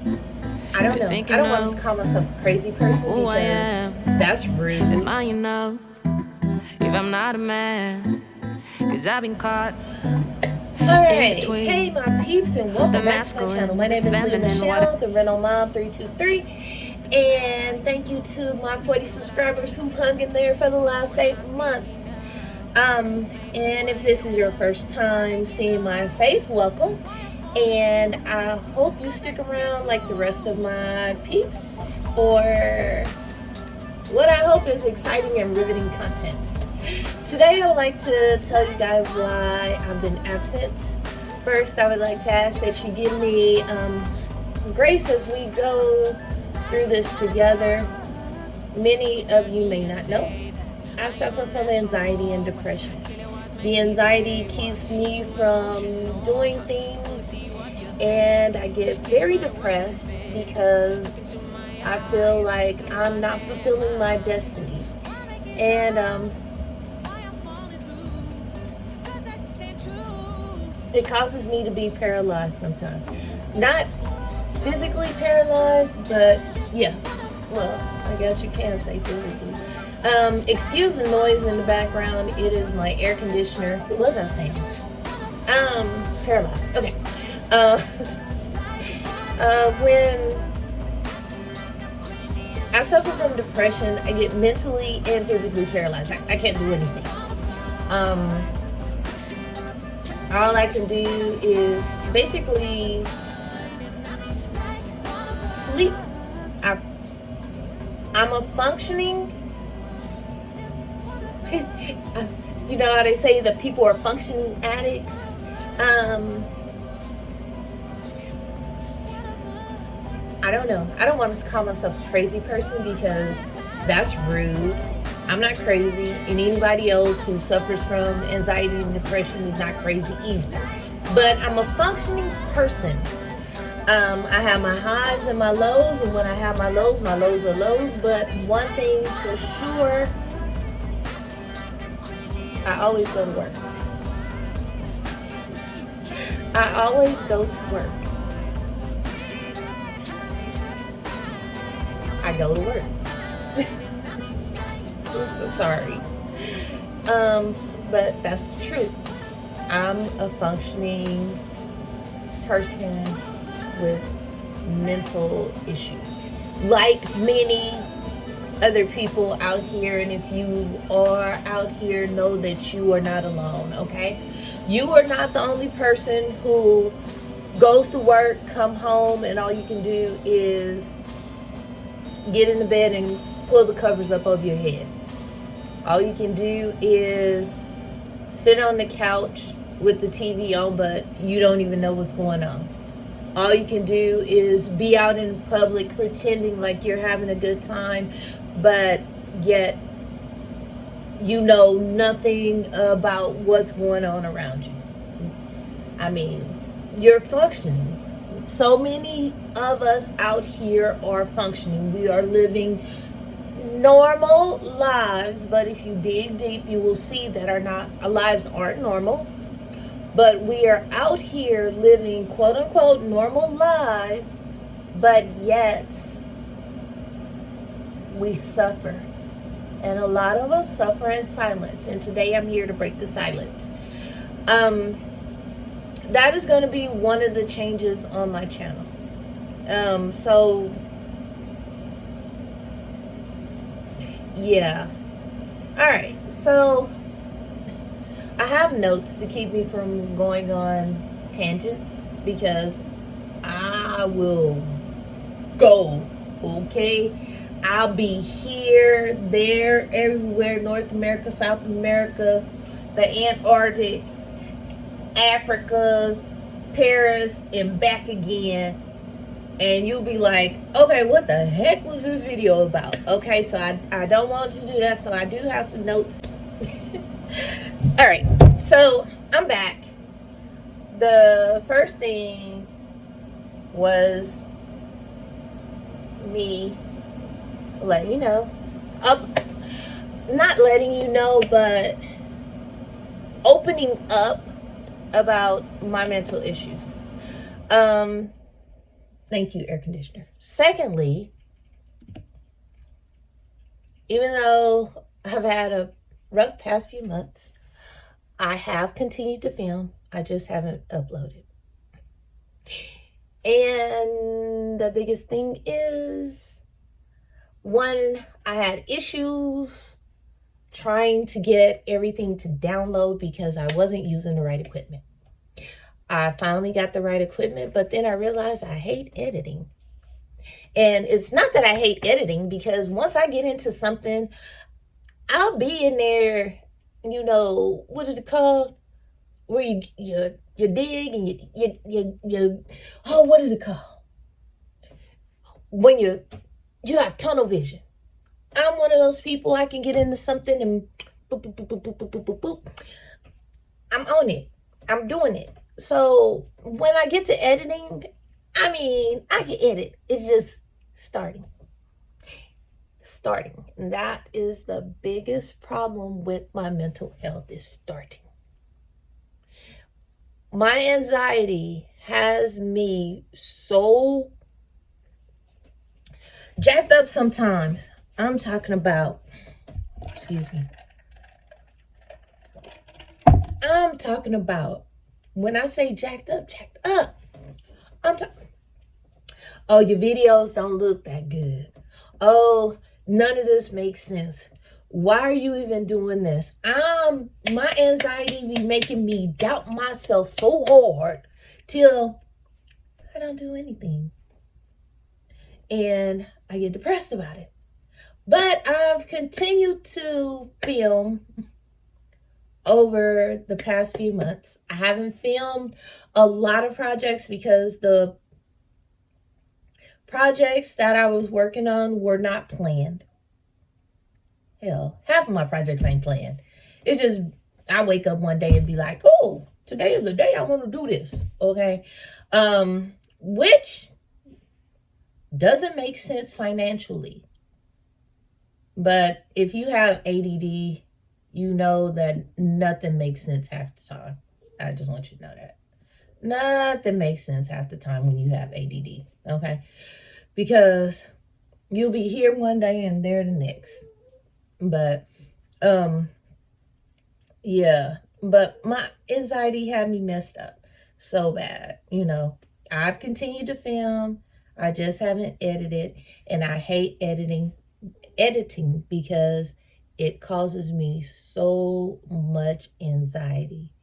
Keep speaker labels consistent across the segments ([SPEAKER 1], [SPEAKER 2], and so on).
[SPEAKER 1] I don't know. I don't want to call myself a crazy person because that's rude.
[SPEAKER 2] And now you know if I'm not a man, cause I've been caught.
[SPEAKER 1] Alright, hey my peeps, and welcome back to my channel. My name is Leah Michelle, the Rental Mom 323, and thank you to my 40 subscribers who've hung in there for the last 8 months. And if this is your first time seeing my face, welcome, and I hope you stick around like the rest of my peeps for what I hope is exciting and riveting content. Today I would like to tell you guys why I've been absent. First, I would like to ask that you give me grace as we go through this together. Many of you may not know, I suffer from anxiety and depression. The anxiety keeps me from doing things, and I get very depressed because I feel like I'm not fulfilling my destiny. And it causes me to be paralyzed sometimes. Not physically paralyzed, but yeah. Well, I guess you can say physically. Excuse the noise in the background. It is my air conditioner. What was I saying? Paralyzed. Okay. When I suffer from depression, I get mentally and physically paralyzed. I can't do anything. All I can do is basically sleep. I'm a functioning, you know how they say that people are functioning addicts. I don't know. I don't want to call myself a crazy person because that's rude. I'm not crazy, and anybody else who suffers from anxiety and depression is not crazy either. But I'm a functioning person. I have my highs and my lows, and when I have my lows are lows. But one thing for sure, I always go to work. I always go to work. I go to work. I'm so sorry. But that's the truth. I'm a functioning person with mental issues, like many other people out here. And if you are out here, know that you are not alone, okay? You are not the only person who goes to work, come home, and all you can do is get in the bed and pull the covers up over your head. All you can do is sit on the couch with the TV on, but you don't even know what's going on. All you can do is be out in public pretending like you're having a good time, but yet you know nothing about what's going on around you. I mean, you're functioning. So many of us out here are functioning. We are living normal lives, but if you dig deep, you will see that our lives aren't normal. But we are out here living quote unquote normal lives, but yet we suffer. And a lot of us suffer in silence. And today I'm here to break the silence. That is going to be one of the changes on my channel. So yeah. Alright, so I have notes to keep me from going on tangents because I will go, okay? I'll be here, there, everywhere, North America, South America, the Antarctic, Africa, Paris, and back again. And you'll be like, okay, what the heck was this video about? Okay, so I don't want to do that, so I do have some notes. All right, so I'm back. The first thing was me letting you know, not letting you know, but opening up about my mental issues. Thank you, air conditioner. Secondly, even though I've had a rough past few months, I have continued to film. I just haven't uploaded. And the biggest thing is, one, I had issues trying to get everything to download because I wasn't using the right equipment. I finally got the right equipment, but then I realized I hate editing. And it's not that I hate editing, because once I get into something, I'll be in there, what is it called? Where you dig and you what is it called? When you have tunnel vision. I'm one of those people, I can get into something and boop, boop, boop, boop, boop, boop, boop, boop. I'm on it. I'm doing it. So when I get to editing, I can edit. It's just starting. And that is the biggest problem with my mental health, is starting. My anxiety has me so jacked up sometimes. I'm talking about, I'm talking about, when I say jacked up, oh, your videos don't look that good. Oh, none of this makes sense. Why are you even doing this? My anxiety be making me doubt myself so hard till I don't do anything. And I get depressed about it. But I've continued to film over the past few months. I haven't filmed a lot of projects because the projects that I was working on were not planned. Hell, half of my projects ain't planned. It's just, I wake up one day and be like, oh, today is the day I want to do this. Okay. Which doesn't make sense financially. But if you have ADD, you know that nothing makes sense half the time. I just want you to know that. Nothing makes sense half the time when you have ADD, okay? Because you'll be here one day and there the next. But, yeah. But my anxiety had me messed up so bad, I've continued to film. I just haven't edited. And I hate editing because it causes me so much anxiety.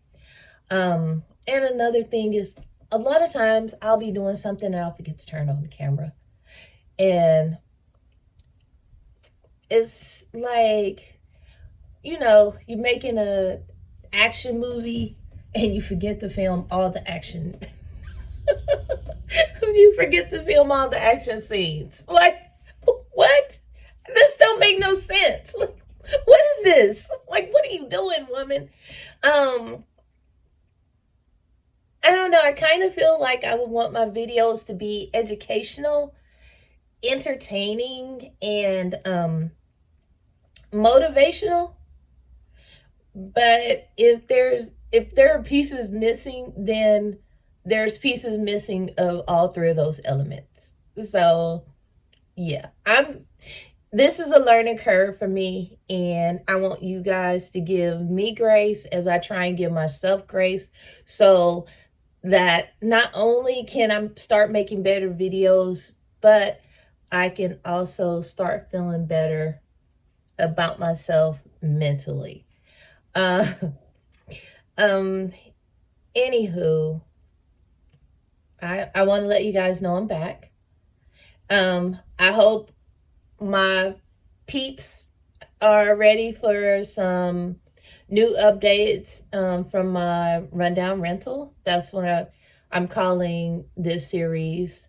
[SPEAKER 1] And another thing is, a lot of times I'll be doing something and I'll forget to turn on the camera. And it's like, you're making a action movie and you forget to film all the action. You forget to film all the action scenes. Like, what? This don't make no sense. Like, what is this? Like, what are you doing, woman? I don't know. I kind of feel like I would want my videos to be educational, entertaining, and motivational. But if there are pieces missing, then there's pieces missing of all three of those elements. So, yeah, this is a learning curve for me, and I want you guys to give me grace as I try and give myself grace, so that not only can I start making better videos, but I can also start feeling better about myself mentally. Anywho, I want to let you guys know I'm back. I hope my peeps are ready for some new updates from my rundown rental. That's what I'm calling this series.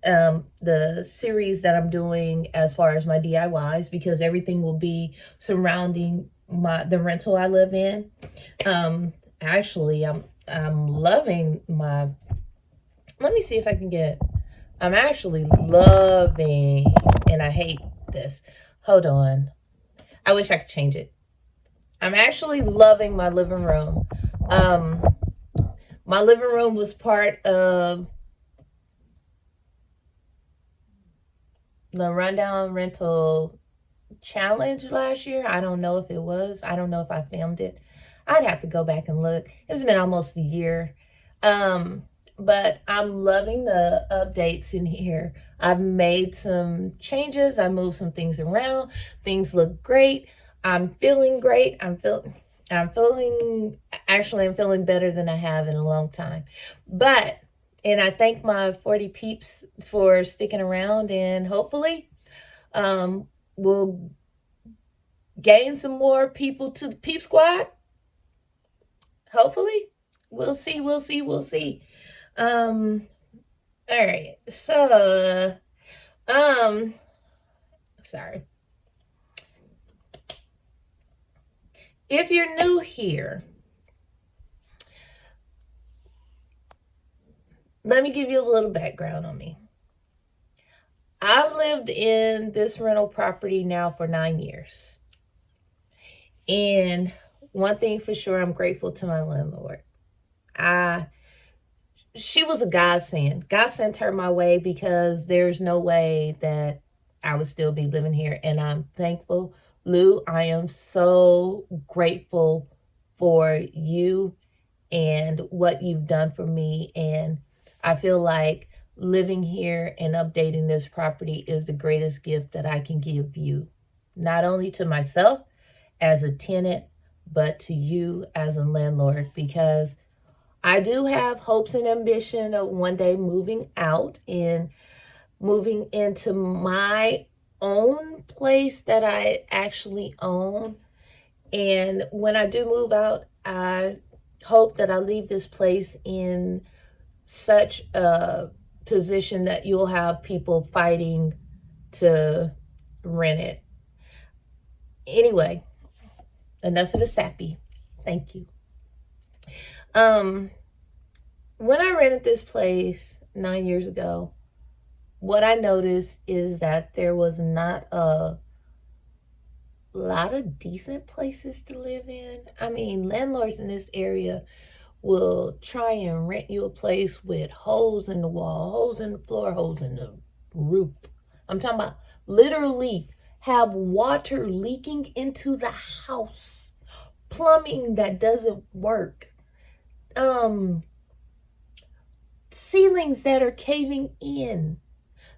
[SPEAKER 1] The series that I'm doing as far as my DIYs, because everything will be surrounding the rental I live in. Actually, I'm loving my, let me see if I can get, I'm actually loving, and I hate this. Hold on. I wish I could change it. I'm actually loving my living room. My living room was part of the rundown rental challenge last year. I don't know if it was. I don't know if I filmed it. I'd have to go back and look. It's been almost a year. But I'm loving the updates in here. I've made some changes. I moved some things around. Things look great. I'm feeling great. I'm feeling better than I have in a long time. And I thank my 40 peeps for sticking around, and hopefully we'll gain some more people to the Peep Squad. Hopefully. We'll see. All right. So, sorry. If you're new here, let me give you a little background on me. I've lived in this rental property now for 9 years. And one thing for sure, I'm grateful to my landlord. She was a godsend. God sent her my way because there's no way that I would still be living here. And I'm thankful. Lou, I am so grateful for you and what you've done for me. And I feel like living here and updating this property is the greatest gift that I can give you. Not only to myself as a tenant, but to you as a landlord, because I do have hopes and ambition of one day moving out and moving into my own place that I actually own. And when I do move out, I hope that I leave this place in such a position that you'll have people fighting to rent it. Anyway, enough of the sappy. Thank you. When I rented this place 9 years ago, what I noticed is that there was not a lot of decent places to live in. I mean, landlords in this area will try and rent you a place with holes in the wall, holes in the floor, holes in the roof. I'm talking about literally have water leaking into the house, plumbing that doesn't work, ceilings that are caving in.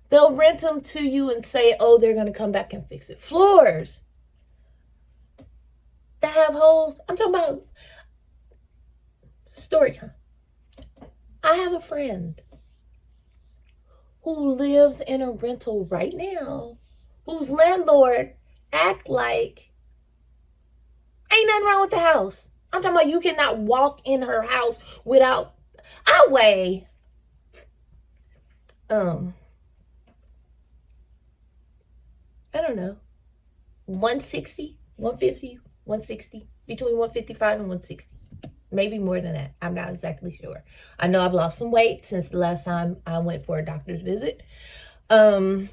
[SPEAKER 1] They'll rent them to you and say, oh, they're going to come back and fix it. Floors that have holes. I'm talking about story time. I have a friend who lives in a rental right now, whose landlord act like ain't nothing wrong with the house. I'm talking about you cannot walk in her house without, I weigh, I don't know, 160, 150, 160, between 155 and 160. Maybe more than that. I'm not exactly sure. I know I've lost some weight since the last time I went for a doctor's visit. But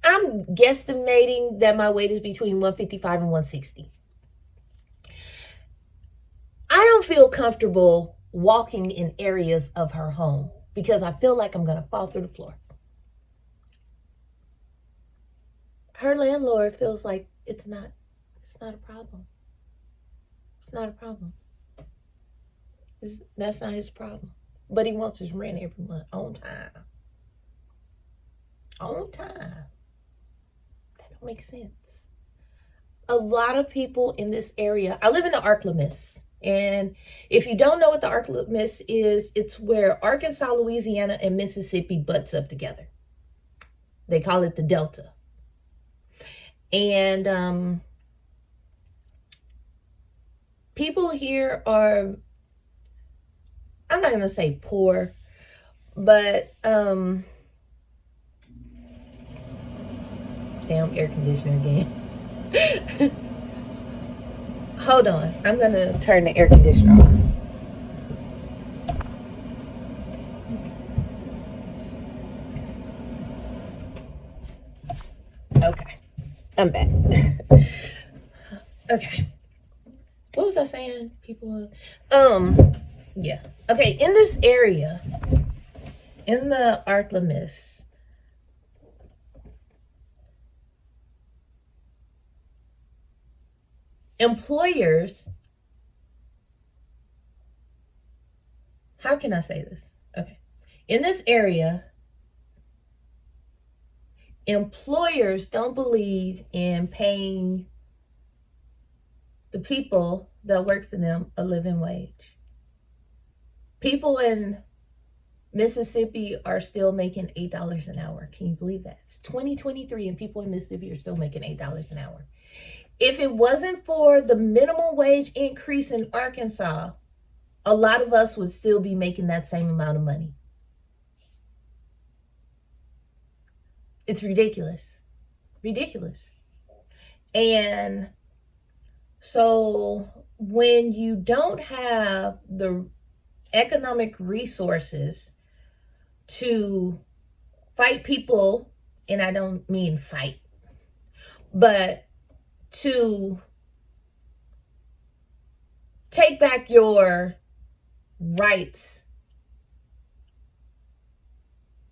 [SPEAKER 1] I'm guesstimating that my weight is between 155 and 160. I don't feel comfortable walking in areas of her home because I feel like I'm going to fall through the floor. Her landlord feels like it's not a problem. It's not a problem. That's not his problem. But he wants his rent every month on time. On time. That don't make sense. A lot of people in this area, I live in the Arklamis. And if you don't know what the Arklamis is, it's where Arkansas, Louisiana, and Mississippi butts up together. They call it the Delta. And people here are, I'm not going to say poor, but damn air conditioner again. Hold on. I'm going to turn the air conditioner on. Okay. I'm back. Okay. What was I saying? People, yeah. Okay, in this area, in the Arklamis, employers, how can I say this? Okay. In this area, employers don't believe in paying the people that work for them a living wage. People in Mississippi are still making $8 an hour. Can you believe that? It's 2023 and people in Mississippi are still making $8 an hour. If it wasn't for the minimum wage increase in Arkansas, a lot of us would still be making that same amount of money. It's ridiculous. Ridiculous. And so when you don't have the economic resources to fight people, and I don't mean fight, but to take back your rights,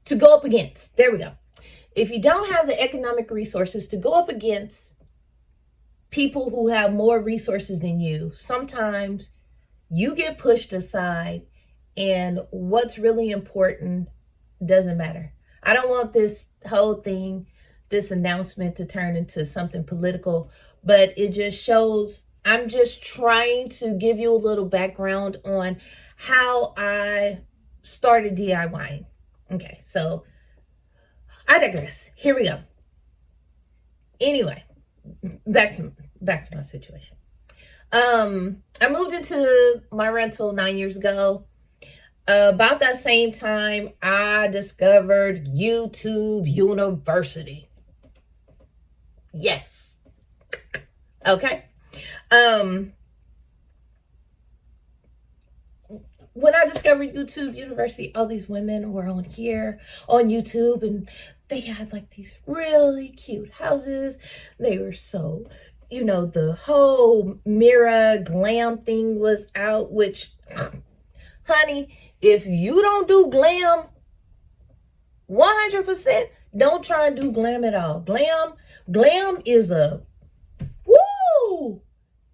[SPEAKER 1] to go up against, there we go. If you don't have the economic resources to go up against people who have more resources than you, sometimes you get pushed aside and what's really important doesn't matter. I don't want this whole thing, this announcement to turn into something political, but it just shows, I'm just trying to give you a little background on how I started DIYing. Okay, so I digress. Here we go. Anyway, back to my situation. I moved into my rental 9 years ago. About that same time, I discovered YouTube University. Yes. Okay. When I discovered YouTube University, all these women were on here on YouTube and they had like these really cute houses. They were so, the whole mirror glam thing was out, which, honey, if you don't do glam 100%, don't try and do glam at all. Glam is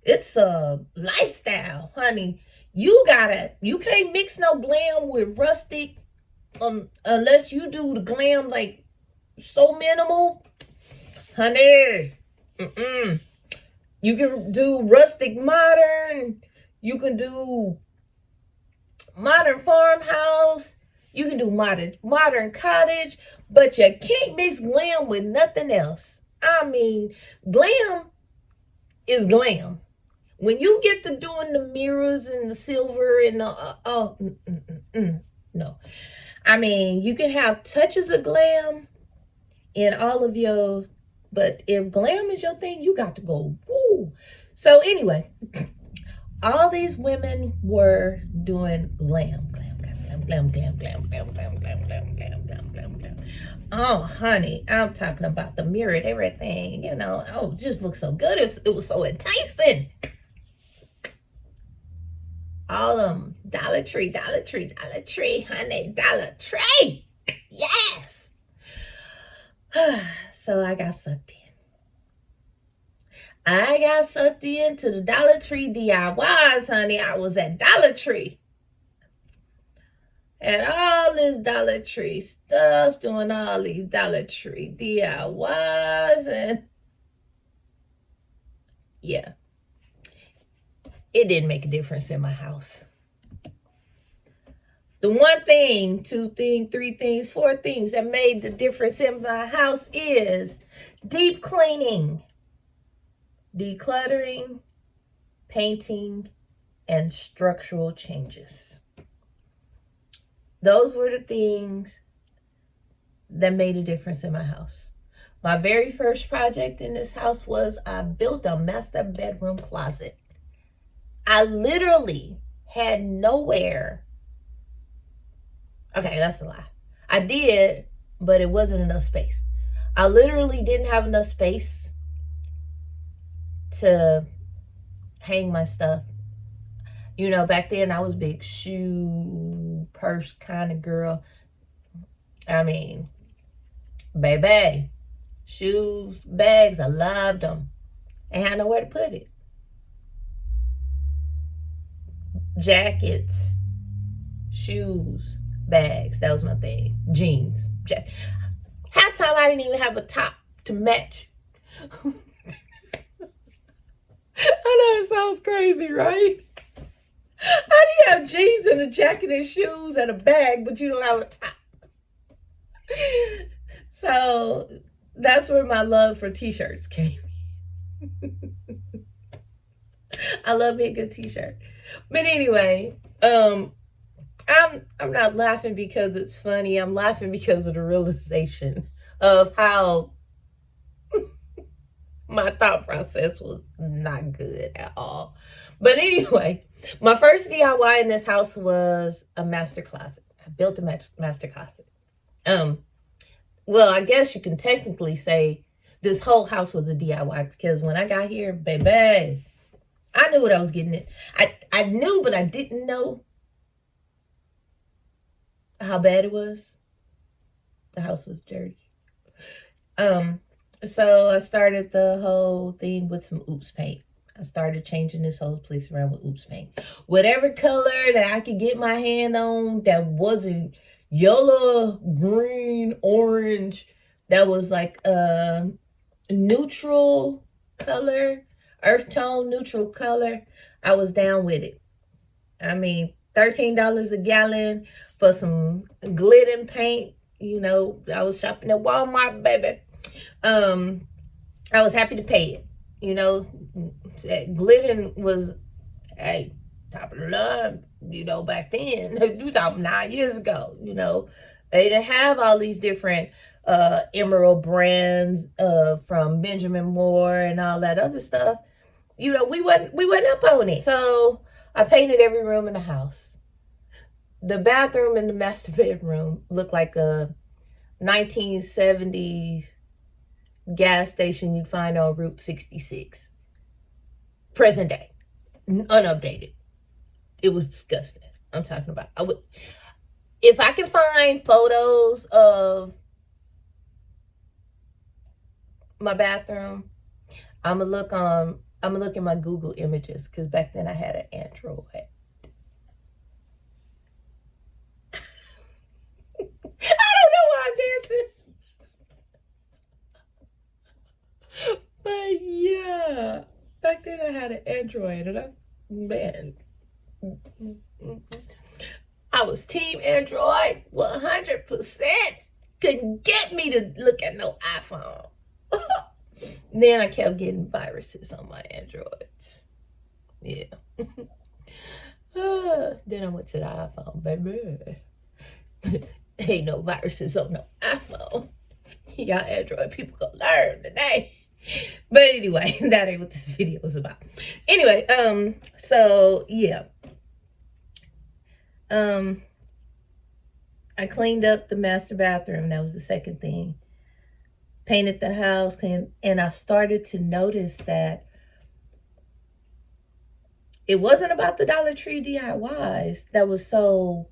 [SPEAKER 1] it's a lifestyle, honey. You can't mix no glam with rustic unless you do the glam like so minimal, honey. You can do rustic modern, you can do modern farmhouse, you can do modern cottage, but you can't mix glam with nothing else. I mean, glam is glam. When you get to doing the mirrors and the silver and no. I mean, you can have touches of glam in all of your, but if glam is your thing, you got to go, woo. So anyway, all these women were doing glam. Oh, honey, I'm talking about the mirror and everything, it just looked so good. It was so enticing. All of them, Dollar Tree, honey, Dollar Tree. Yes. So I got sucked in. I got sucked into the Dollar Tree DIYs, honey. I was at Dollar Tree. And all this Dollar Tree stuff, doing all these Dollar Tree DIYs. And yeah, it didn't make a difference in my house. The one thing, two things, three things, four things that made the difference in my house is deep cleaning, decluttering, painting, and structural changes. Those were the things that made a difference in my house. My very first project in this house was I built a master bedroom closet. I literally had nowhere. Okay, that's a lie. I did, but it wasn't enough space. I literally didn't have enough space to hang my stuff. Back then I was big shoe, purse kind of girl. I mean, baby, shoes, bags, I loved them. I had nowhere to put it. jackets, shoes, bags. That was my thing. Jeans. Half time I didn't even have a top to match. I know it sounds crazy, right? How do you have jeans and a jacket and shoes and a bag, but you don't have a top? So that's where my love for t-shirts came. I love me a good t-shirt. But anyway, I'm not laughing because it's funny. I'm laughing because of the realization of how my thought process was not good at all. But anyway, my first DIY in this house was a master closet. I built a master closet. Well, I guess you can technically say this whole house was a DIY because when I got here, baby, I knew what I was getting at. I knew, but I didn't know how bad it was. The house was dirty. So I started the whole thing with some oops paint. I started changing this whole place around with oops paint. Whatever color that I could get my hand on that wasn't yellow, green, orange, that was like a neutral color, earth tone, neutral color, I was down with it. I mean, $13 a gallon for some glitter paint. You know, I was shopping at Walmart, baby. I was happy to pay it. You know, Glidden was top of the line, you know, back then. You talking 9 years ago, you know. They didn't have all these different emerald brands from Benjamin Moore and all that other stuff. You know, we went up on it. So I painted every room in the house. The bathroom and the master bedroom looked like a 1970s gas station you'd find on Route 66. Present day. Unupdated. It was disgusting. I'm talking about. If I can find photos of my bathroom, I'm gonna look in my Google images because back then I had an Android. I don't know why I'm dancing. But yeah, back then I had an Android and I was team Android 100%. Couldn't get me to look at no iPhone. Then I kept getting viruses on my Androids. Yeah. Then I went to the iPhone, baby. Ain't no viruses on no iPhone. Y'all Android people gonna learn today. But anyway, that ain't what this video is about. Anyway, so yeah. I cleaned up the master bathroom. That was the second thing. Painted the house, and I started to notice that it wasn't about the Dollar Tree DIYs that was so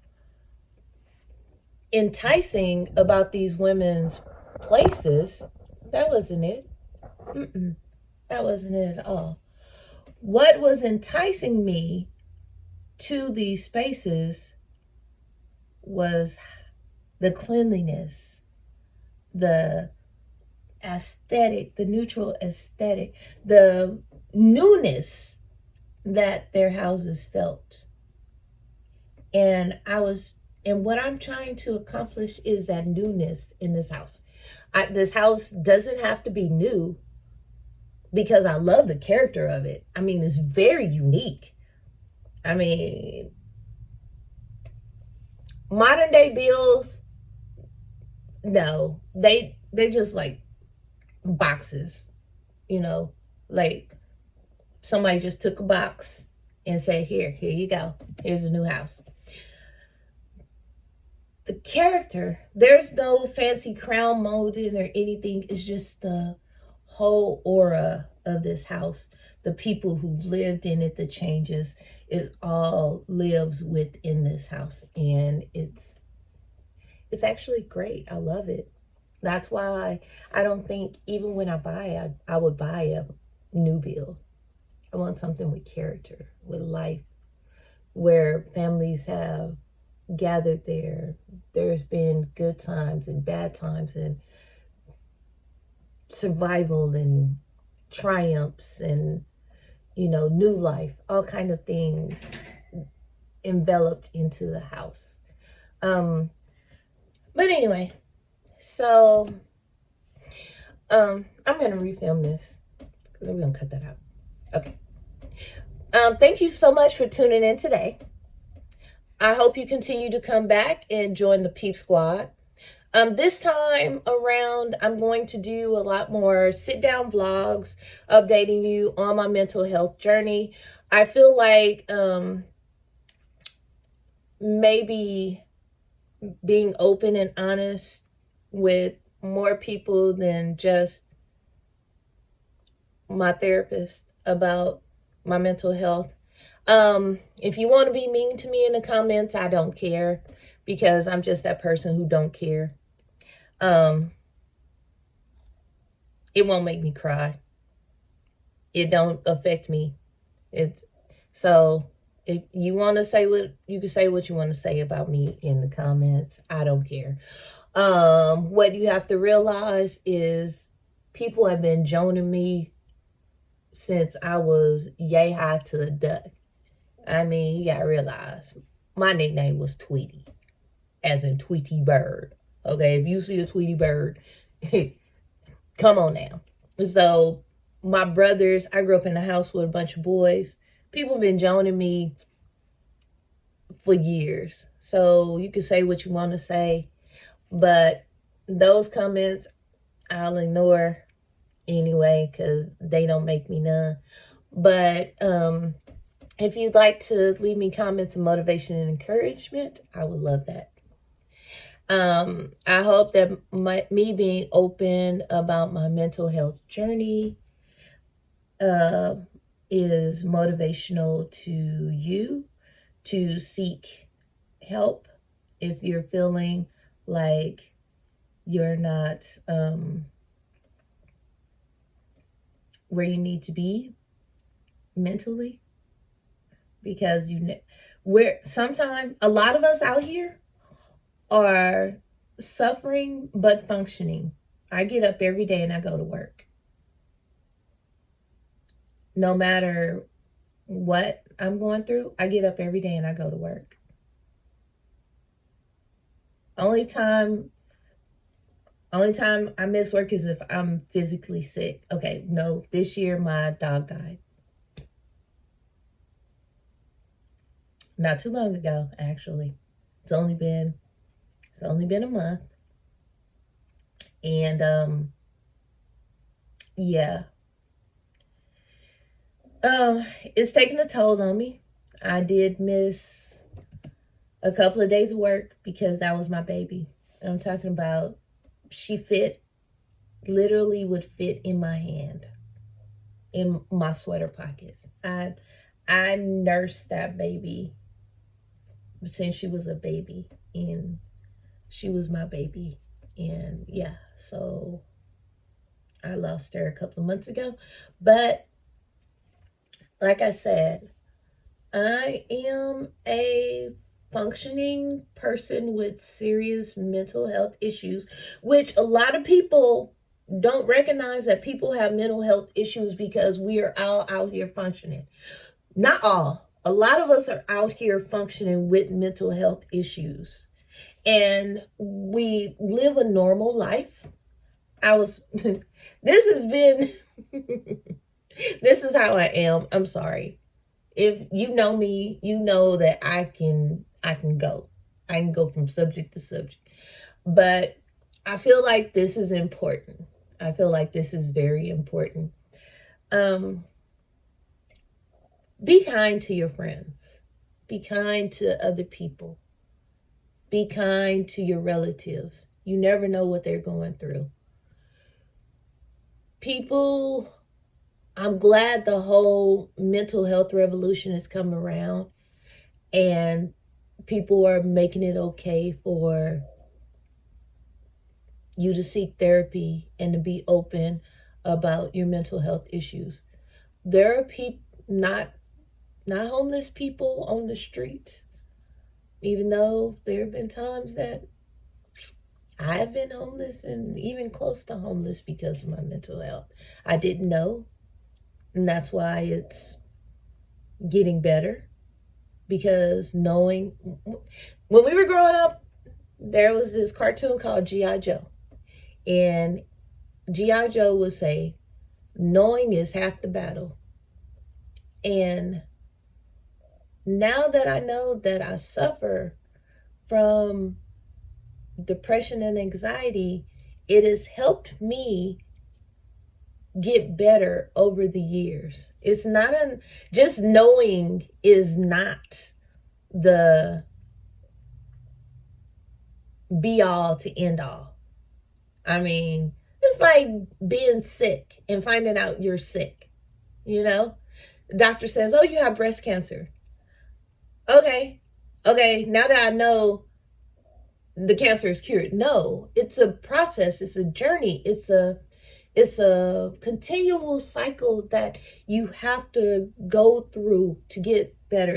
[SPEAKER 1] enticing about these women's places. That wasn't it. That wasn't it at all. What was enticing me to these spaces was the cleanliness, the aesthetic, the neutral aesthetic, the newness that their houses felt. And what I'm trying to accomplish is that newness in this house. This house doesn't have to be new because I love the character of it. I mean, it's very unique. I mean, modern day bills, no, they just like boxes, you know, like somebody just took a box and said, here you go. Here's a new house. The character, there's no fancy crown molding or anything. It's just the whole aura of this house. The people who've lived in it, the changes, it all lives within this house. And it's actually great. I love it. That's why I don't think even when I buy, I would buy a new build. I want something with character, with life, where families have gathered there. There's been good times and bad times and survival and triumphs and, new life, all kind of things enveloped into the house. But anyway, so I'm gonna refilm this because we're gonna cut that out. Okay. Thank you so much for tuning in today. I hope you continue to come back and join the Peep Squad. This time around, I'm going to do a lot more sit-down vlogs, updating you on my mental health journey. I feel like maybe being open and honest with more people than just my therapist about my mental health. If you want to be mean to me in the comments, I don't care, because I'm just that person who don't care. It won't make me cry. It don't affect me. So if you want to say you can say what you want to say about me in the comments. I don't care. What you have to realize is people have been joning me since I was yay high to the duck. I mean, you gotta realize my nickname was Tweety, as in Tweety Bird. Okay, if you see a Tweety Bird, come on now. So my brothers, I grew up in a house with a bunch of boys. People have been joining me for years. So you can say what you want to say, but those comments I'll ignore anyway, because they don't make me none. But if you'd like to leave me comments of motivation and encouragement, I would love that. I hope that me being open about my mental health journey is motivational to you to seek help if you're feeling like you're not where you need to be mentally. Because sometimes a lot of us out here are suffering but functioning. I get up every day and I go to work. No matter what I'm going through, I get up every day and I go to work. Only time I miss work is if I'm physically sick. Okay, no, this year my dog died. Not too long ago, actually. It's only been a month. And yeah. It's taking a toll on me. I did miss a couple of days of work because that was my baby. I'm talking about, she literally would fit in my hand, in my sweater pockets. I nursed that baby since she was a baby, and she was my baby. And yeah, so I lost her a couple of months ago. But like I said, I am a functioning person with serious mental health issues, which a lot of people don't recognize, that people have mental health issues because we are all out here functioning. Not all. A lot of us are out here functioning with mental health issues, and we live a normal life. This has been, this is how I am. I'm sorry. If you know me, you know that I can go. I can go from subject to subject. But I feel like this is important. I feel like this is very important. Be kind to your friends. Be kind to other people. Be kind to your relatives. You never know what they're going through. People, I'm glad the whole mental health revolution has come around, and people are making it okay for you to seek therapy and to be open about your mental health issues. There are people, not not homeless people on the street, even though there have been times that I've been homeless and even close to homeless because of my mental health. I didn't know, and that's why it's getting better, because knowing, when we were growing up, there was this cartoon called G.I. Joe, and G.I. Joe would say, knowing is half the battle. And now that I know that I suffer from depression and anxiety, it has helped me get better over the years. It's not just knowing is not the be all to end all. I mean, it's like being sick and finding out you're sick. You know, the doctor says, "Oh, you have breast cancer." Okay, now that I know the cancer is cured. No, it's a process, it's a journey, it's a continual cycle that you have to go through to get better.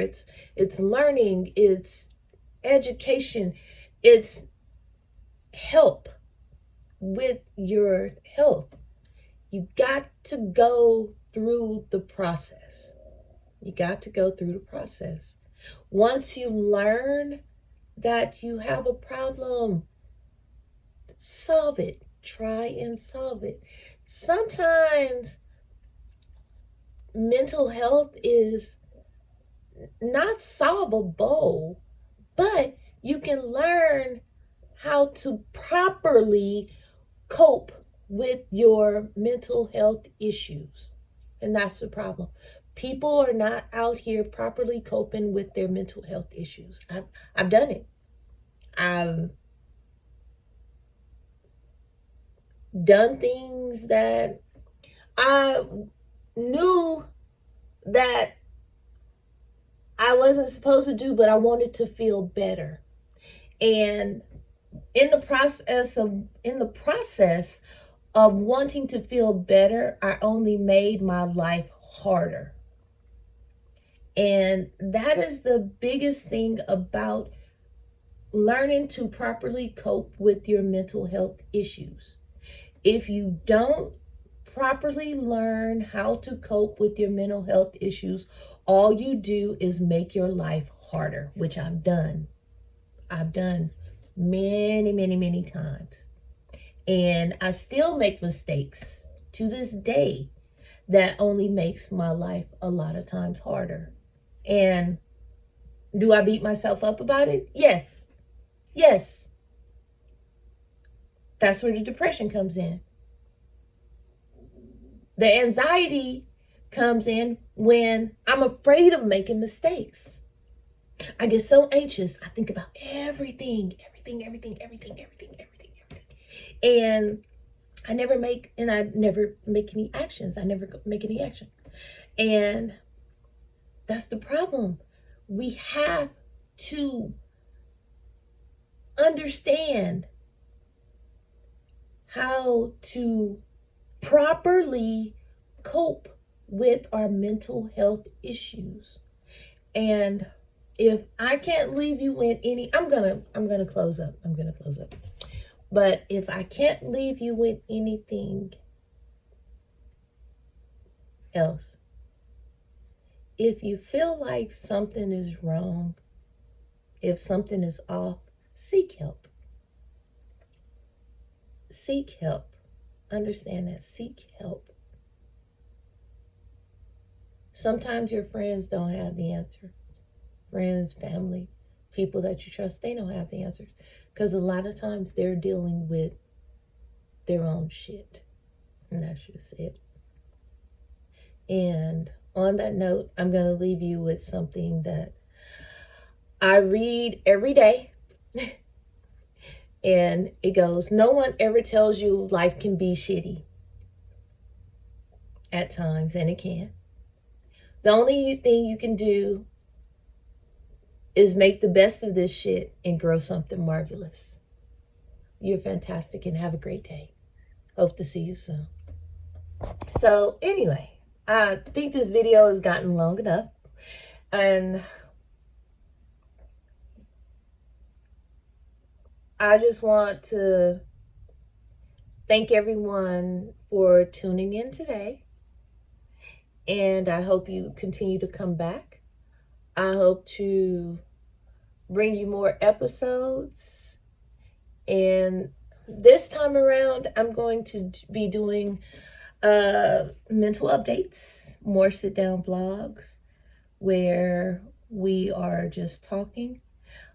[SPEAKER 1] It's learning, it's education, it's help with your health. You got to go through the process. You got to go through the process. Once you learn that you have a problem, solve it. Try and solve it. Sometimes mental health is not solvable, but you can learn how to properly cope with your mental health issues. And that's the problem. People are not out here properly coping with their mental health issues. I've done it. I've done things that I knew that I wasn't supposed to do, but I wanted to feel better. And in the process of wanting to feel better, I only made my life harder. And that is the biggest thing about learning to properly cope with your mental health issues. If you don't properly learn how to cope with your mental health issues, all you do is make your life harder, which I've done. I've done many, many, many times. And I still make mistakes to this day that only makes my life a lot of times harder. And do I beat myself up about it? Yes. Yes. That's where the depression comes in. The anxiety comes in when I'm afraid of making mistakes. I get so anxious. I think about everything. And I never make any actions. I never make any action. And that's the problem. We have to understand how to properly cope with our mental health issues. And if I can't leave you with any, I'm gonna close up. But if I can't leave you with anything else, if you feel like something is wrong, if something is off, seek help. Seek help. Understand that. Seek help. Sometimes your friends don't have the answer. Friends, family, people that you trust, they don't have the answers. Because a lot of times they're dealing with their own shit. And that's just it. And on that note, I'm going to leave you with something that I read every day. And it goes, no one ever tells you life can be shitty. At times, and it can. The only thing you can do is make the best of this shit and grow something marvelous. You're fantastic and have a great day. Hope to see you soon. So anyway, I think this video has gotten long enough. And I just want to thank everyone for tuning in today. And I hope you continue to come back. I hope to bring you more episodes. And this time around, I'm going to be doing mental updates, more sit down blogs where we are just talking.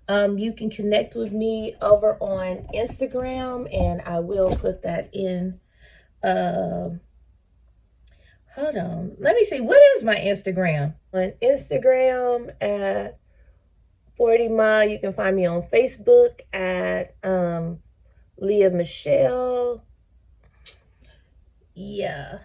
[SPEAKER 1] You can connect with me over on Instagram, and I will put that in. Hold on. Let me see. What is my Instagram? On Instagram at 40 Mile. You can find me on Facebook at Leah Michelle. Yeah.